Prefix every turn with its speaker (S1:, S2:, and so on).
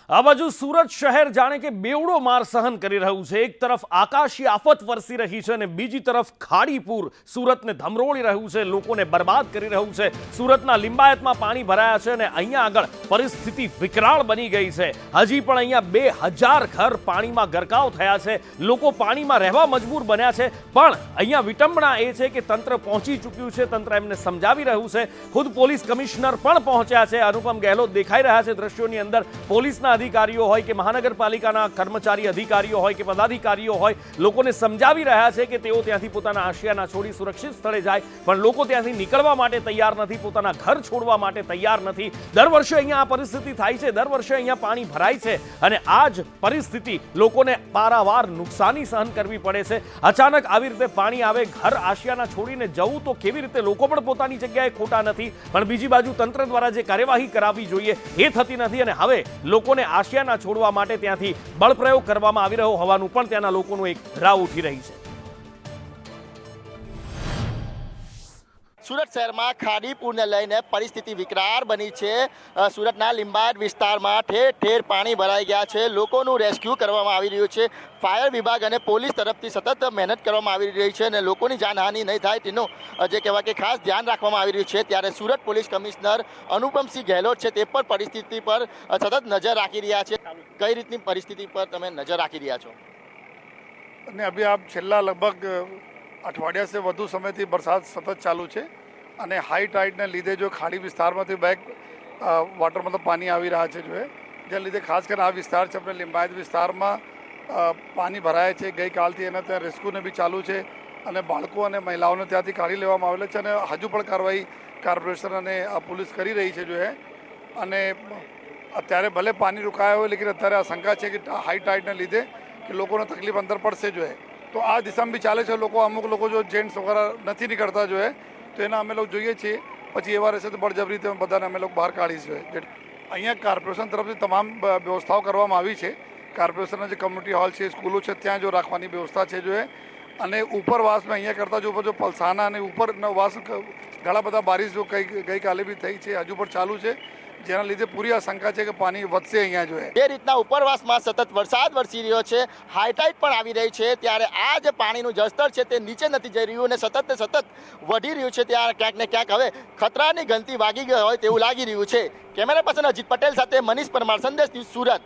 S1: આ બાજુ સુરત શહેર જાણે કે બેવડો માર સહન કરી રહ્યું છે। એક તરફ આકાશી આફત વરસી રહી છે અને બીજી તરફ ખાડી પૂર સુરતને ધમરોળી રહ્યું છે, લોકોને બરબાદ કરી રહ્યું છે। સુરતના લિંબાયતમાં પાણી ભરાયા છે અને અહીંયા આગળ પરિસ્થિતિ વિકરાળ બની ગઈ છે। હજી પણ અહીંયા 2000 ઘર પાણીમાં ગરકાવ થયા છે, લોકો પાણીમાં રહેવા મજબૂર બન્યા છે। પણ અહીંયા વિટંબણા એ છે કે તંત્ર પહોંચી ચૂક્યું છે, તંત્ર એમને સમજાવી રહ્યું છે। ખુદ પોલીસ કમિશનર પણ પહોંચ્યા છે, અનુપમ ગેહલોત દેખાઈ રહ્યા છે દ્રશ્યોની અંદર। પોલીસના અધિકારીઓ હોય કે મહાનગરપાલિકાના કર્મચારી અધિકારીઓ હોય કે પદાધિકારીઓ હોય, લોકોને સમજાવી રહ્યા છે કે તેઓ ત્યાંથી પોતાના આશિયાના છોડી સુરક્ષિત સ્થળે જાય, પણ લોકો ત્યાંથી નીકળવા માટે તૈયાર નથી, પોતાના ઘર છોડવા માટે તૈયાર નથી। દર વર્ષે અહીંયા આ પરિસ્થિતિ થાય છે, દર વર્ષે અહીંયા પાણી ભરાય છે અને આ જ પરિસ્થિતિ લોકોને પારાવાર નુકસાની સહન કરવી પડે છે। અચાનક આવી રીતે પાણી આવે, ઘર આશિયાના છોડીને જવું તો કેવી રીતે? લોકો પણ પોતાની જગ્યાએ ખોટા નથી, પણ બીજી બાજુ તંત્ર દ્વારા જે કાર્યવાહી કરાવવી જોઈએ એ થતી નથી અને હવે લોકોને આશિયાના છોડવા માટે ત્યાંથી બળપ્રયોગ કરવામાં આવી રહ્યો હોવાનું પણ ત્યાંના લોકોનું એક રાવ ઉઠી રહી છે।
S2: સુરત શહેરમાં ખાડી પૂરને લઈને પરિસ્થિતિ વિકરાળ બની છે। સુરતના લિંબાયત વિસ્તારમાં ઠેર ઠેર પાણી ભરાઈ ગયા છે, લોકોનું રેસ્ક્યુ કરવામાં આવી રહ્યું છે। ફાયર વિભાગ અને પોલીસ તરફથી સતત મહેનત કરવામાં આવી રહી છે અને લોકોની જાનહાનિ નહીં થાય તેનું જે કહેવાય કે ખાસ ધ્યાન રાખવામાં આવી રહ્યું છે। ત્યારે સુરત પોલીસ કમિશનર અનુપમસિંહ ગેહલોત છે તે પણ પરિસ્થિતિ પર સતત નજર રાખી રહ્યા છે। કઈ રીતની પરિસ્થિતિ પર તમે નજર રાખી રહ્યા છો?
S3: અને અભી આપ છેલ્લા લગભગ અઠવાડિયા से વધુ સમયથી વરસાદ સતત ચાલુ છે અને હાઈ ટાઈડને લીધે જો ખાડી વિસ્તારમાંથી બેક વોટર મતલબ પાણી આવી રહ્યા છે જેના લીધે ખાસ કરીને આ વિસ્તાર છે આપણે લિંબાયત વિસ્તારમાં પાણી ભરાય છે। ગઈકાલથી એના ત્યાં રેસ્ક્યુને બી ચાલુ છે અને બાળકો અને મહિલાઓને ત્યાંથી કાઢી લેવામાં આવેલા છે અને હજુ પણ કાર્યવાહી કોર્પોરેશન અને પોલીસ કરી રહી છે અને અત્યારે ભલે પાણી રોકાયા હોય, લેકિન અત્યારે આશંકા છે કે હાઈ ટાઈડને લીધે કે લોકોને તકલીફ અંદર પડશે તો આ દિશામાં બી ચાલે છે। લોકો અમુક લોકો જો જેન્ટ્સ વગેરે નથી નીકળતા તો એના અમે લોકો જોઈએ છીએ, પછી એવા રહેશે તો બળજબરીથી બધાને અમે લોકો બહાર કાઢીશું। અહીંયા કોર્પોરેશન તરફથી તમામ વ્યવસ્થાઓ કરવામાં આવી છે। કોર્પોરેશનના જે કમ્યુનિટી હોલ છે, સ્કૂલો છે, ત્યાં જો રાખવાની વ્યવસ્થા છે અને ઉપરવાસમાં અહીંયા કરતાં જો પલસાના અને ઉપરના વાસ ઘણા બધા બારિશ જો ગઈકાલે બી થઈ છે, હજુ પણ ચાલુ છે, જેના લીધે પૂરી આશંકા છે કે પાણી વધશે અહીંયા
S2: એ રીતના ઉપરવાસમાં સતત વરસાદ વરસી રહ્યો છે, હાઈટાઈડ પણ આવી રહી છે, ત્યારે આ જે પાણીનું જળસ્તર છે તે નીચે નથી જઈ રહ્યું અને સતત વધી રહ્યું છે। ત્યાં ક્યાંક ને ક્યાંક હવે ખતરાની ઘંટી વાગી ગઈ હોય તેવું લાગી રહ્યું છે। કેમેરા પર્સન અજીત પટેલ સાથે મનીષ પરમાર, સંદેશ ન્યૂઝ, સુરત।